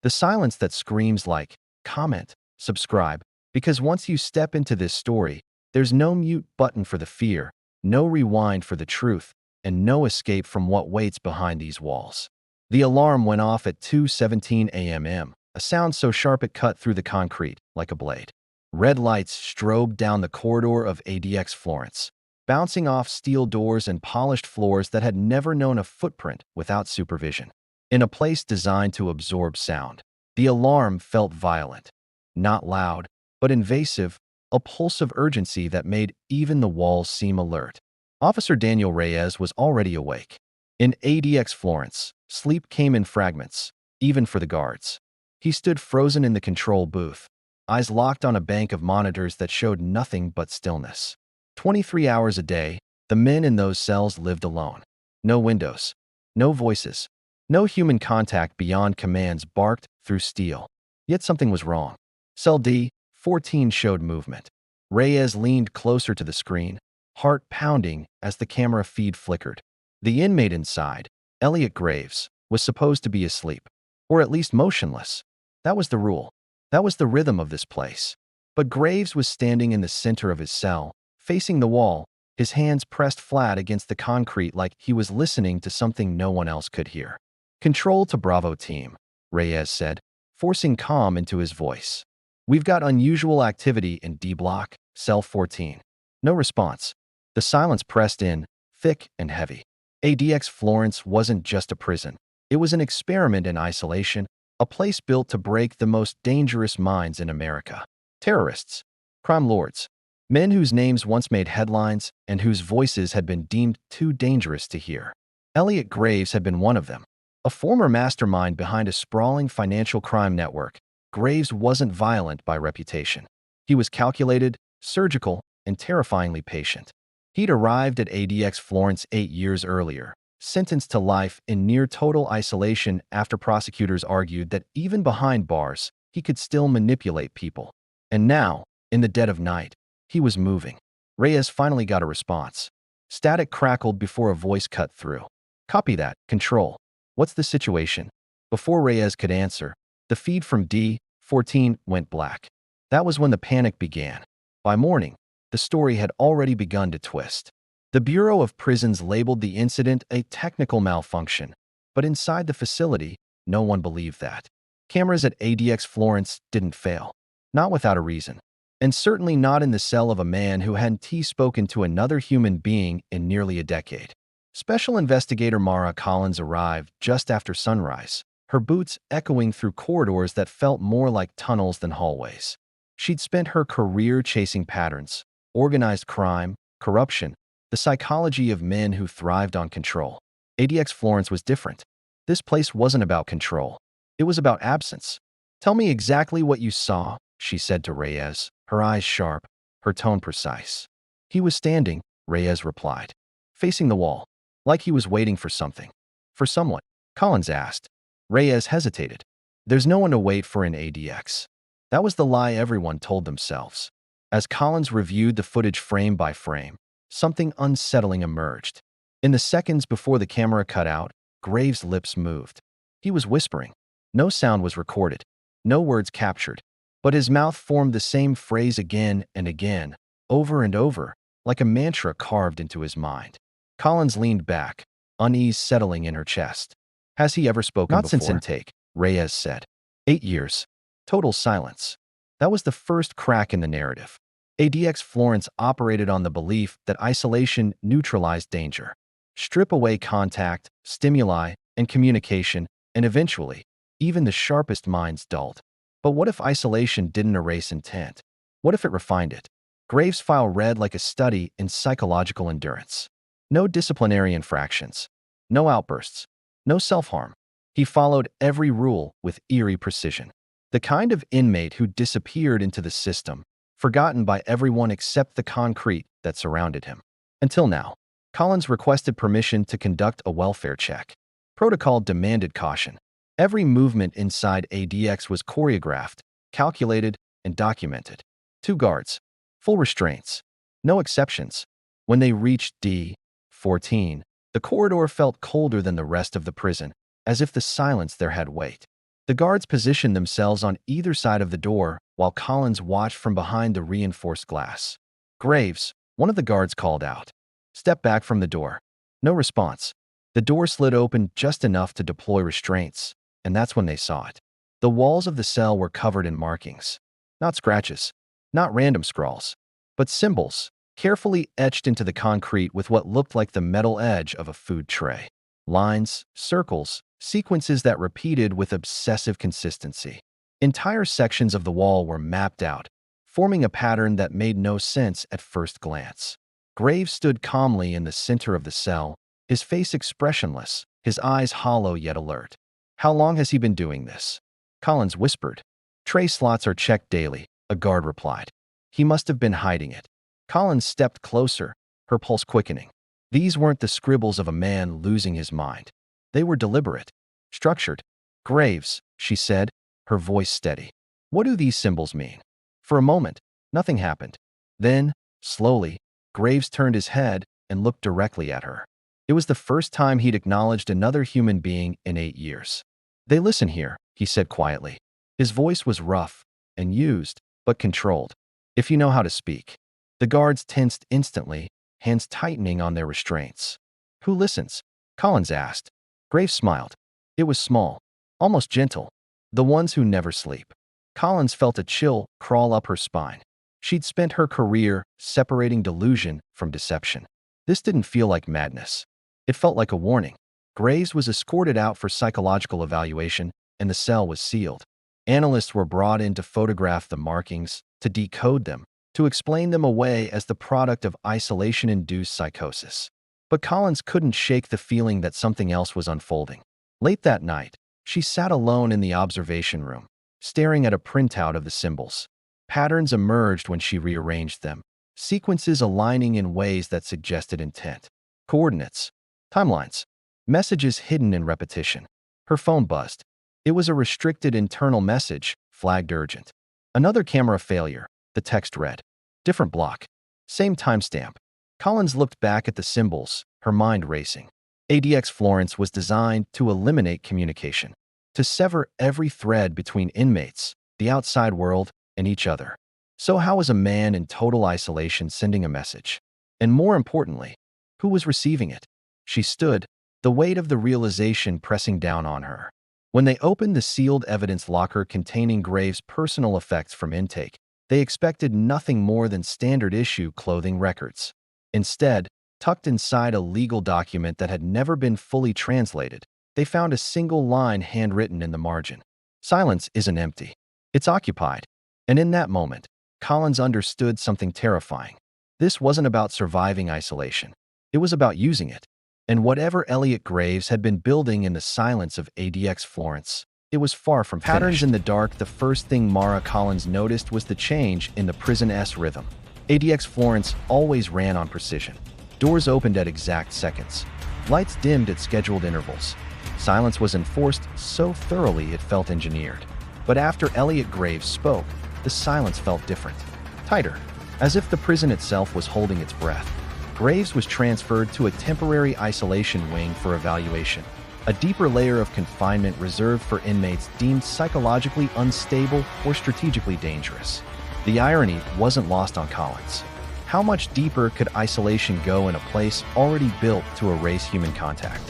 The silence that screams like, comment, subscribe, because once you step into this story, there's no mute button for the fear, no rewind for the truth, and no escape from what waits behind these walls. The alarm went off at 2:17 a.m., a sound so sharp it cut through the concrete like a blade. Red lights strobed down the corridor of ADX Florence, bouncing off steel doors and polished floors that had never known a footprint without supervision. In a place designed to absorb sound, the alarm felt violent. Not loud, but invasive, a pulse of urgency that made even the walls seem alert. Officer Daniel Reyes was already awake. In ADX Florence, sleep came in fragments, even for the guards. He stood frozen in the control booth, eyes locked on a bank of monitors that showed nothing but stillness. 23 hours a day, the men in those cells lived alone. No windows, no voices, no human contact beyond commands barked through steel. Yet something was wrong. Cell D-14 showed movement. Reyes leaned closer to the screen, heart pounding as the camera feed flickered. The inmate inside, Elliot Graves, was supposed to be asleep, or at least motionless. That was the rule. That was the rhythm of this place. But Graves was standing in the center of his cell, facing the wall, his hands pressed flat against the concrete like he was listening to something no one else could hear. "Control to Bravo team," Reyes said, forcing calm into his voice. "We've got unusual activity in D block, cell 14. No response. The silence pressed in, thick and heavy. ADX Florence wasn't just a prison. It was an experiment in isolation, a place built to break the most dangerous minds in America. Terrorists, crime lords, men whose names once made headlines and whose voices had been deemed too dangerous to hear. Elliot Graves had been one of them. A former mastermind behind a sprawling financial crime network, Graves wasn't violent by reputation. He was calculated, surgical, and terrifyingly patient. He'd arrived at ADX Florence 8 years earlier, sentenced to life in near-total isolation after prosecutors argued that even behind bars, he could still manipulate people. And now, in the dead of night, he was moving. Reyes finally got a response. Static crackled before a voice cut through. "Copy that, Control. What's the situation?" Before Reyes could answer, the feed from D-14 went black. That was when the panic began. By morning, the story had already begun to twist. The Bureau of Prisons labeled the incident a technical malfunction, but inside the facility, no one believed that. Cameras at ADX Florence didn't fail. Not without a reason. And certainly not in the cell of a man who hadn't spoken to another human being in nearly a decade. Special Investigator Mara Collins arrived just after sunrise, her boots echoing through corridors that felt more like tunnels than hallways. She'd spent her career chasing patterns, organized crime, corruption, the psychology of men who thrived on control. ADX Florence was different. This place wasn't about control. It was about absence. "Tell me exactly what you saw," she said to Reyes, her eyes sharp, her tone precise. "He was standing," Reyes replied, "facing the wall, like he was waiting for something." "For someone?" Collins asked. Reyes hesitated. "There's no one to wait for in ADX." That was the lie everyone told themselves. As Collins reviewed the footage frame by frame, something unsettling emerged. In the seconds before the camera cut out, Graves' lips moved. He was whispering. No sound was recorded, no words captured, but his mouth formed the same phrase again and again, over and over, like a mantra carved into his mind. Collins leaned back, unease settling in her chest. "Has he ever spoken before?" "Not since intake," Reyes said. 8 years. Total silence. That was the first crack in the narrative. ADX Florence operated on the belief that isolation neutralized danger. Strip away contact, stimuli, and communication, and eventually, even the sharpest minds dulled. But what if isolation didn't erase intent? What if it refined it? Graves' file read like a study in psychological endurance. No disciplinary infractions. No outbursts. No self-harm. He followed every rule with eerie precision. The kind of inmate who disappeared into the system, forgotten by everyone except the concrete that surrounded him. Until now, Collins requested permission to conduct a welfare check. Protocol demanded caution. Every movement inside ADX was choreographed, calculated, and documented. 2 guards. Full restraints. No exceptions. When they reached D-14, the corridor felt colder than the rest of the prison, as if the silence there had weight. The guards positioned themselves on either side of the door while Collins watched from behind the reinforced glass. "Graves," one of the guards called out. "Step back from the door." No response. The door slid open just enough to deploy restraints, and that's when they saw it. The walls of the cell were covered in markings. Not scratches, not random scrawls, but symbols, carefully etched into the concrete with what looked like the metal edge of a food tray. Lines, circles, sequences that repeated with obsessive consistency. Entire sections of the wall were mapped out, forming a pattern that made no sense at first glance. Graves stood calmly in the center of the cell, his face expressionless, his eyes hollow yet alert. "How long has he been doing this?" Collins whispered. "Tray slots are checked daily," a guard replied. "He must have been hiding it." Collins stepped closer, her pulse quickening. These weren't the scribbles of a man losing his mind. They were deliberate, structured. "Graves," she said, her voice steady. "What do these symbols mean?" For a moment, nothing happened. Then, slowly, Graves turned his head and looked directly at her. It was the first time he'd acknowledged another human being in 8 years. "They listen here," he said quietly. His voice was rough and used, but controlled. "If you know how to speak." The guards tensed instantly, hands tightening on their restraints. "Who listens?" Collins asked. Graves smiled. It was small, almost gentle. "The ones who never sleep." Collins felt a chill crawl up her spine. She'd spent her career separating delusion from deception. This didn't feel like madness. It felt like a warning. Graves was escorted out for psychological evaluation, and the cell was sealed. Analysts were brought in to photograph the markings, to decode them, to explain them away as the product of isolation-induced psychosis. But Collins couldn't shake the feeling that something else was unfolding. Late that night, she sat alone in the observation room, staring at a printout of the symbols. Patterns emerged when she rearranged them, sequences aligning in ways that suggested intent. Coordinates, timelines, messages hidden in repetition. Her phone buzzed. It was a restricted internal message, flagged urgent. "Another camera failure," the text read. Different block. Same timestamp. Collins looked back at the symbols, her mind racing. ADX Florence was designed to eliminate communication, to sever every thread between inmates, the outside world, and each other. So how was a man in total isolation sending a message? And more importantly, who was receiving it? She stood, the weight of the realization pressing down on her. When they opened the sealed evidence locker containing Graves' personal effects from intake, they expected nothing more than standard-issue clothing records. Instead, tucked inside a legal document that had never been fully translated, they found a single line handwritten in the margin. "Silence isn't empty. It's occupied." And in that moment, Collins understood something terrifying. This wasn't about surviving isolation. It was about using it. And whatever Elliot Graves had been building in the silence of ADX Florence, it was far from finished. Patterns in the dark. The first thing Mara Collins noticed was the change in the prison's rhythm. ADX Florence always ran on precision. Doors opened at exact seconds. Lights dimmed at scheduled intervals. Silence was enforced so thoroughly it felt engineered. But after Elliot Graves spoke, the silence felt different. Tighter, as if the prison itself was holding its breath. Graves was transferred to a temporary isolation wing for evaluation, a deeper layer of confinement reserved for inmates deemed psychologically unstable or strategically dangerous. The irony wasn't lost on Collins. How much deeper could isolation go in a place already built to erase human contact?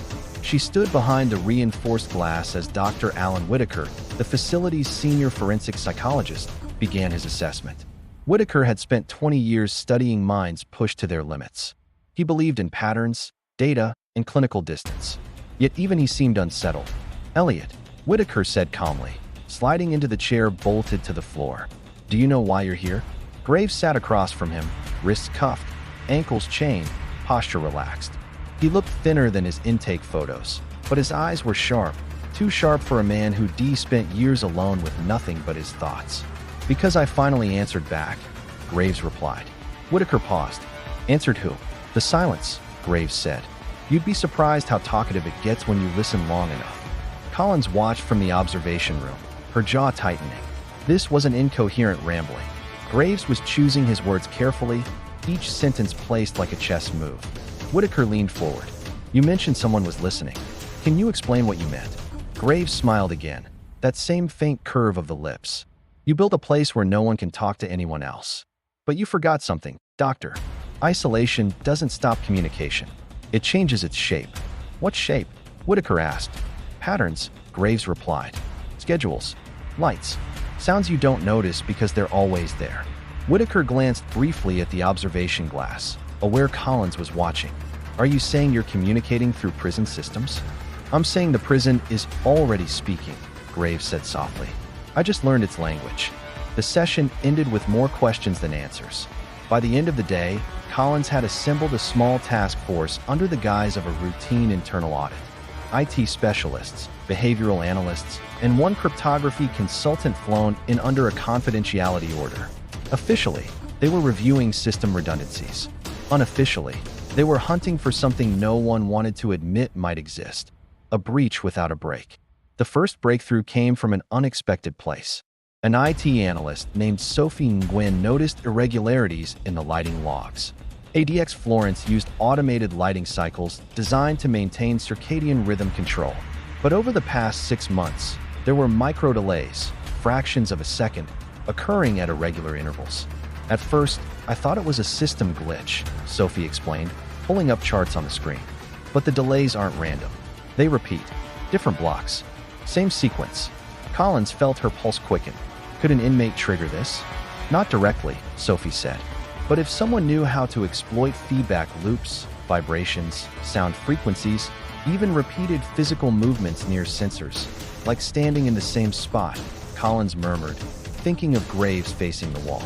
She stood behind the reinforced glass as Dr. Alan Whitaker, the facility's senior forensic psychologist, began his assessment. Whitaker had spent 20 years studying minds pushed to their limits. He believed in patterns, data, and clinical distance. Yet even he seemed unsettled. "Elliot," Whitaker said calmly, sliding into the chair bolted to the floor. "Do you know why you're here?" Graves sat across from him, wrists cuffed, ankles chained, posture relaxed. He looked thinner than his intake photos, but his eyes were sharp, too sharp for a man who spent years alone with nothing but his thoughts. "Because I finally answered back," Graves replied. Whitaker paused. "Answered who?" "The silence," Graves said. "You'd be surprised how talkative it gets when you listen long enough." Collins watched from the observation room, her jaw tightening. This wasn't incoherent rambling. Graves was choosing his words carefully, each sentence placed like a chess move. Whitaker leaned forward. "You mentioned someone was listening. Can you explain what you meant?" Graves smiled again. That same faint curve of the lips. You build a place where no one can talk to anyone else. But you forgot something, Doctor. Isolation doesn't stop communication. It changes its shape. What shape? Whitaker asked. Patterns, Graves replied. Schedules. Lights. Sounds you don't notice because they're always there. Whitaker glanced briefly at the observation glass, aware Collins was watching. Are you saying you're communicating through prison systems? I'm saying the prison is already speaking, Graves said softly. I just learned its language. The session ended with more questions than answers. By the end of the day, Collins had assembled a small task force under the guise of a routine internal audit. IT specialists, behavioral analysts, and one cryptography consultant flown in under a confidentiality order. Officially, they were reviewing system redundancies. Unofficially, they were hunting for something no one wanted to admit might exist. A breach without a break. The first breakthrough came from an unexpected place. An IT analyst named Sophie Nguyen noticed irregularities in the lighting logs. ADX Florence used automated lighting cycles designed to maintain circadian rhythm control. But over the past 6 months, there were micro delays, fractions of a second, occurring at irregular intervals. At first, I thought it was a system glitch, Sophie explained, pulling up charts on the screen. But the delays aren't random. They repeat. Different blocks. Same sequence. Collins felt her pulse quicken. Could an inmate trigger this? Not directly, Sophie said. But if someone knew how to exploit feedback loops, vibrations, sound frequencies, even repeated physical movements near sensors, like standing in the same spot, Collins murmured, thinking of Graves facing the wall.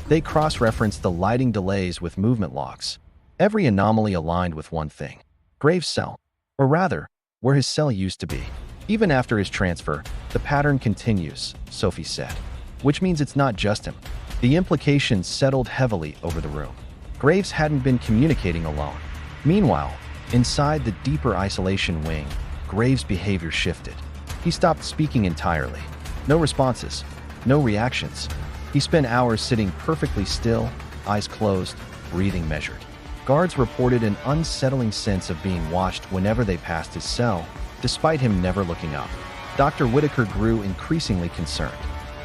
They cross-referenced the lighting delays with movement logs. Every anomaly aligned with one thing. Graves' cell. Or rather, where his cell used to be. Even after his transfer, the pattern continues, Sophie said. Which means it's not just him. The implications settled heavily over the room. Graves hadn't been communicating alone. Meanwhile, inside the deeper isolation wing, Graves' behavior shifted. He stopped speaking entirely. No responses. No reactions. He spent hours sitting perfectly still, eyes closed, breathing measured. Guards reported an unsettling sense of being watched whenever they passed his cell, despite him never looking up. Dr. Whitaker grew increasingly concerned.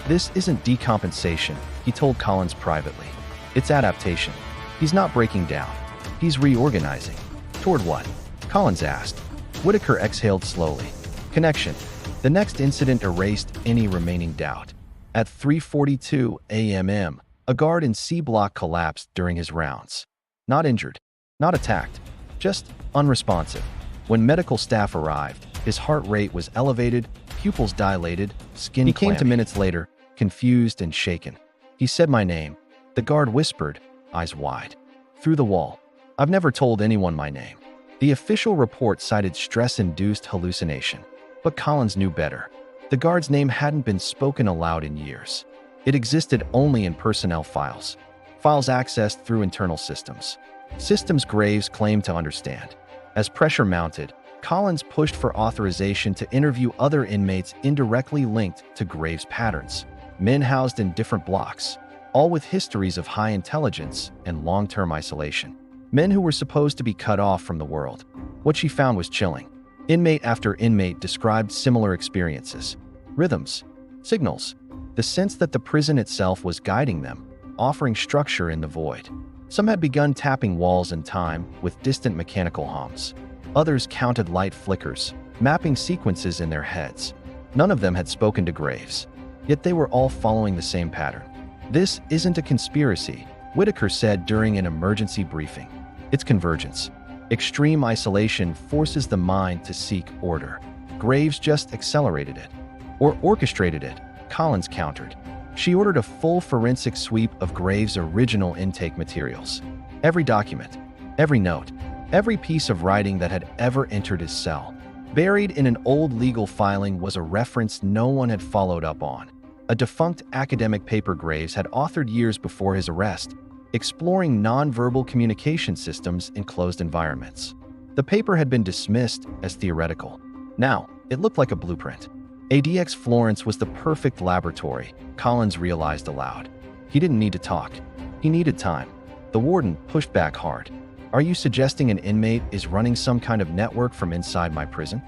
This isn't decompensation, he told Collins privately. It's adaptation. He's not breaking down. He's reorganizing. Toward what? Collins asked. Whitaker exhaled slowly. Connection. The next incident erased any remaining doubt. At 3:42 a.m., a guard in C Block collapsed during his rounds. Not injured, not attacked, just unresponsive. When medical staff arrived, his heart rate was elevated, pupils dilated, skin clammy. He came to minutes later, confused and shaken. He said my name. The guard whispered, eyes wide. Through the wall. I've never told anyone my name. The official report cited stress-induced hallucination. But Collins knew better. The guard's name hadn't been spoken aloud in years. It existed only in personnel files. Files accessed through internal systems. Systems Graves claimed to understand. As pressure mounted, Collins pushed for authorization to interview other inmates indirectly linked to Graves' patterns. Men housed in different blocks, all with histories of high intelligence and long-term isolation. Men who were supposed to be cut off from the world. What she found was chilling. Inmate after inmate described similar experiences. Rhythms, signals, the sense that the prison itself was guiding them, offering structure in the void. Some had begun tapping walls in time with distant mechanical hums. Others counted light flickers, mapping sequences in their heads. None of them had spoken to Graves, yet they were all following the same pattern. This isn't a conspiracy, Whitaker said during an emergency briefing. It's convergence. Extreme isolation forces the mind to seek order. Graves just accelerated it. Or orchestrated it, Collins countered. She ordered a full forensic sweep of Graves' original intake materials. Every document, every note, every piece of writing that had ever entered his cell. Buried in an old legal filing was a reference no one had followed up on. A defunct academic paper Graves had authored years before his arrest, exploring nonverbal communication systems in closed environments. The paper had been dismissed as theoretical. Now, it looked like a blueprint. ADX Florence was the perfect laboratory, Collins realized aloud. He didn't need to talk. He needed time. The warden pushed back hard. Are you suggesting an inmate is running some kind of network from inside my prison?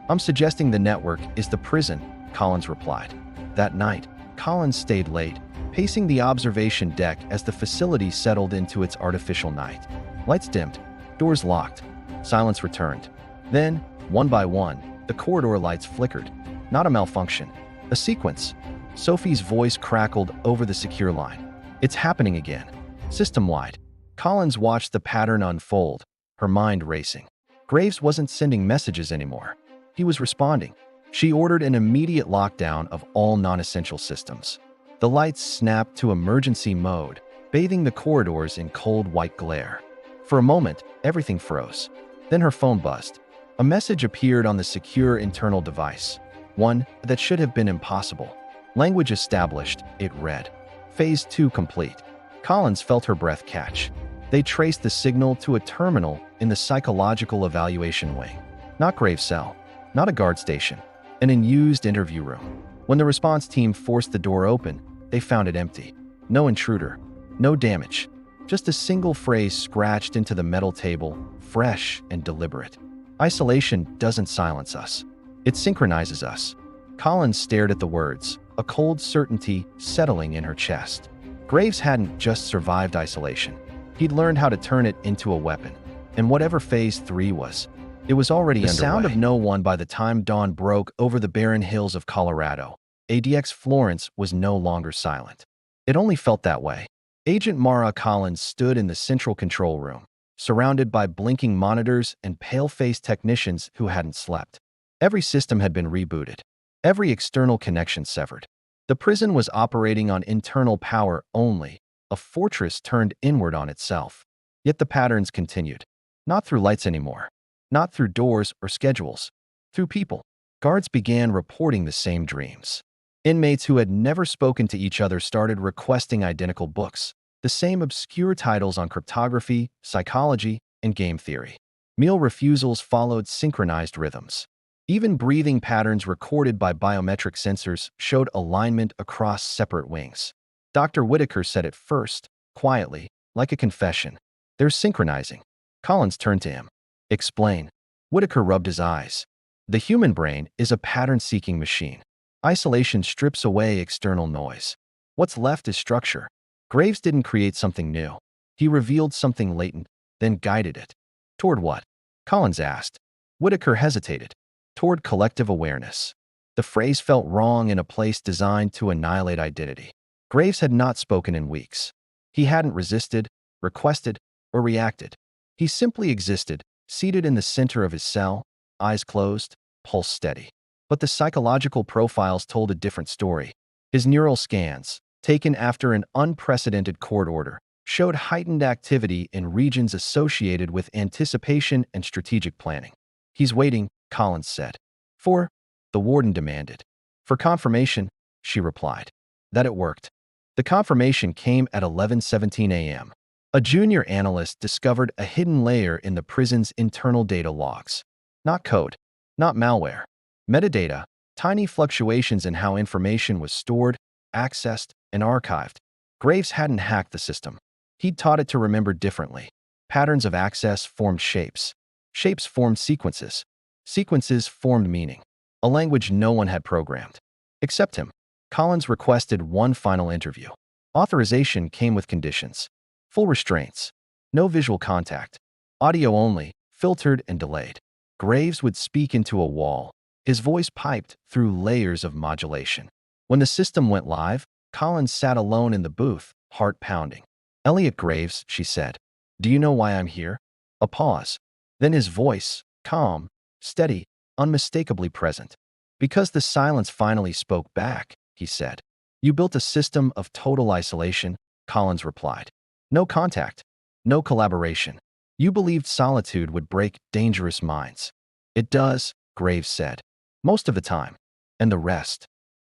I'm suggesting the network is the prison, Collins replied. That night, Collins stayed late, pacing the observation deck as the facility settled into its artificial night. Lights dimmed, doors locked, silence returned. Then, one by one, the corridor lights flickered. Not a malfunction, a sequence. Sophie's voice crackled over the secure line. It's happening again. System-wide. Collins watched the pattern unfold, her mind racing. Graves wasn't sending messages anymore. He was responding. She ordered an immediate lockdown of all non-essential systems. The lights snapped to emergency mode, bathing the corridors in cold white glare. For a moment, everything froze. Then her phone buzzed. A message appeared on the secure internal device. One that should have been impossible. Language established, it read. Phase 2 complete. Collins felt her breath catch. They traced the signal to a terminal in the psychological evaluation wing. Not Graves' cell, not a guard station, an unused interview room. When the response team forced the door open, they found it empty. No intruder, no damage. Just a single phrase scratched into the metal table, fresh and deliberate. Isolation doesn't silence us. It synchronizes us. Collins stared at the words, a cold certainty settling in her chest. Graves hadn't just survived isolation. He'd learned how to turn it into a weapon. And whatever Phase 3 was, it was already underway. The sound of no one by the time dawn broke over the barren hills of Colorado. ADX Florence was no longer silent. It only felt that way. Agent Mara Collins stood in the central control room, surrounded by blinking monitors and pale-faced technicians who hadn't slept. Every system had been rebooted, every external connection severed. The prison was operating on internal power only, a fortress turned inward on itself. Yet the patterns continued. Not through lights anymore. Not through doors or schedules. Through people. Guards began reporting the same dreams. Inmates who had never spoken to each other started requesting identical books, the same obscure titles on cryptography, psychology, and game theory. Meal refusals followed synchronized rhythms. Even breathing patterns recorded by biometric sensors showed alignment across separate wings. Dr. Whitaker said it first, quietly, like a confession. They're synchronizing. Collins turned to him. Explain. Whitaker rubbed his eyes. The human brain is a pattern-seeking machine. Isolation strips away external noise. What's left is structure. Graves didn't create something new. He revealed something latent, then guided it. Toward what? Collins asked. Whitaker hesitated. Toward collective awareness. The phrase felt wrong in a place designed to annihilate identity. Graves had not spoken in weeks. He hadn't resisted, requested, or reacted. He simply existed, seated in the center of his cell, eyes closed, pulse steady. But the psychological profiles told a different story. His neural scans, taken after an unprecedented court order, showed heightened activity in regions associated with anticipation and strategic planning. He's waiting, Collins said. For? The warden demanded. For confirmation, she replied. That it worked. The confirmation came at 11:17 a.m. A junior analyst discovered a hidden layer in the prison's internal data logs. Not code, not malware. Metadata, tiny fluctuations in how information was stored, accessed, and archived. Graves hadn't hacked the system. He'd taught it to remember differently. Patterns of access formed shapes. Shapes formed sequences. Sequences formed meaning. A language no one had programmed. Except him. Collins requested one final interview. Authorization came with conditions. Full restraints. No visual contact. Audio only, filtered and delayed. Graves would speak into a wall. His voice piped through layers of modulation. When the system went live, Collins sat alone in the booth, heart pounding. Elliot Graves, she said. Do you know why I'm here? A pause. Then his voice, calm, steady, unmistakably present. Because the silence finally spoke back, he said. You built a system of total isolation, Collins replied. No contact, no collaboration. You believed solitude would break dangerous minds. It does, Graves said. Most of the time. And the rest.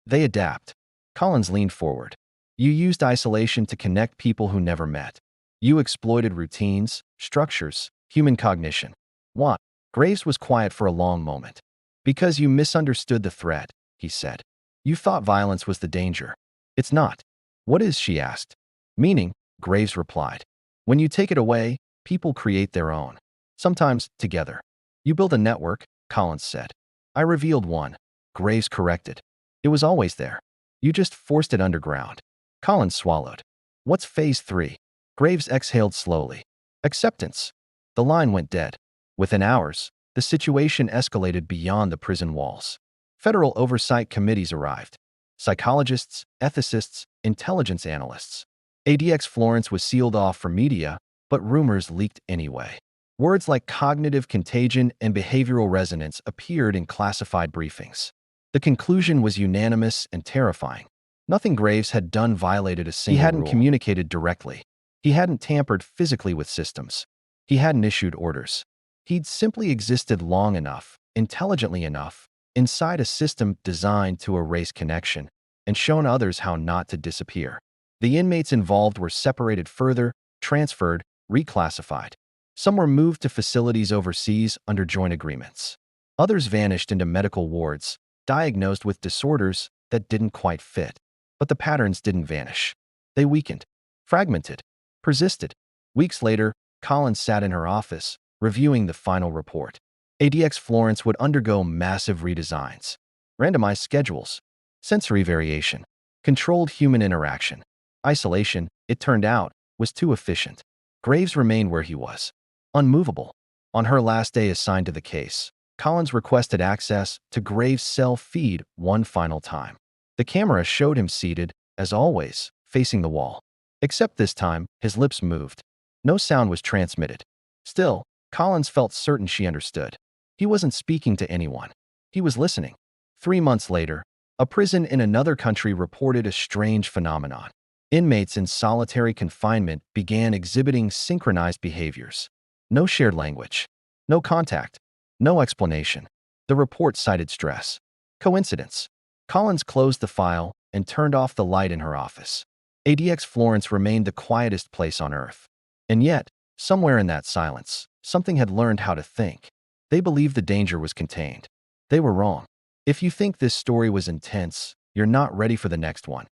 They adapt. Collins leaned forward. You used isolation to connect people who never met. You exploited routines, structures, human cognition. What? Graves was quiet for a long moment. Because you misunderstood the threat, he said. You thought violence was the danger. It's not. What is, she asked. Meaning, Graves replied. When you take it away, people create their own. Sometimes together. You build a network, Collins said. I revealed one. Graves corrected. It was always there. You just forced it underground. Collins swallowed. What's phase 3? Graves exhaled slowly. Acceptance. The line went dead. Within hours, the situation escalated beyond the prison walls. Federal oversight committees arrived. Psychologists, ethicists, intelligence analysts. ADX Florence was sealed off from media, but rumors leaked anyway. Words like cognitive contagion and behavioral resonance appeared in classified briefings. The conclusion was unanimous and terrifying. Nothing Graves had done violated a single rule. He hadn't communicated directly. He hadn't tampered physically with systems. He hadn't issued orders. He'd simply existed long enough, intelligently enough, inside a system designed to erase connection and shown others how not to disappear. The inmates involved were separated further, transferred, reclassified. Some were moved to facilities overseas under joint agreements. Others vanished into medical wards, diagnosed with disorders that didn't quite fit. But the patterns didn't vanish. They weakened, fragmented, persisted. Weeks later, Collins sat in her office, reviewing the final report. ADX Florence would undergo massive redesigns. Randomized schedules, sensory variation, controlled human interaction. Isolation, it turned out, was too efficient. Graves remained where he was, unmovable. On her last day assigned to the case, Collins requested access to Graves' cell feed one final time. The camera showed him seated, as always, facing the wall. Except this time, his lips moved. No sound was transmitted. Still, Collins felt certain she understood. He wasn't speaking to anyone. He was listening. 3 months later, a prison in another country reported a strange phenomenon. Inmates in solitary confinement began exhibiting synchronized behaviors. No shared language. No contact. No explanation. The report cited stress. Coincidence. Collins closed the file and turned off the light in her office. ADX Florence remained the quietest place on earth. And yet, somewhere in that silence, something had learned how to think. They believed the danger was contained. They were wrong. If you think this story was intense, you're not ready for the next one.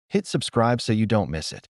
Hit subscribe so you don't miss it.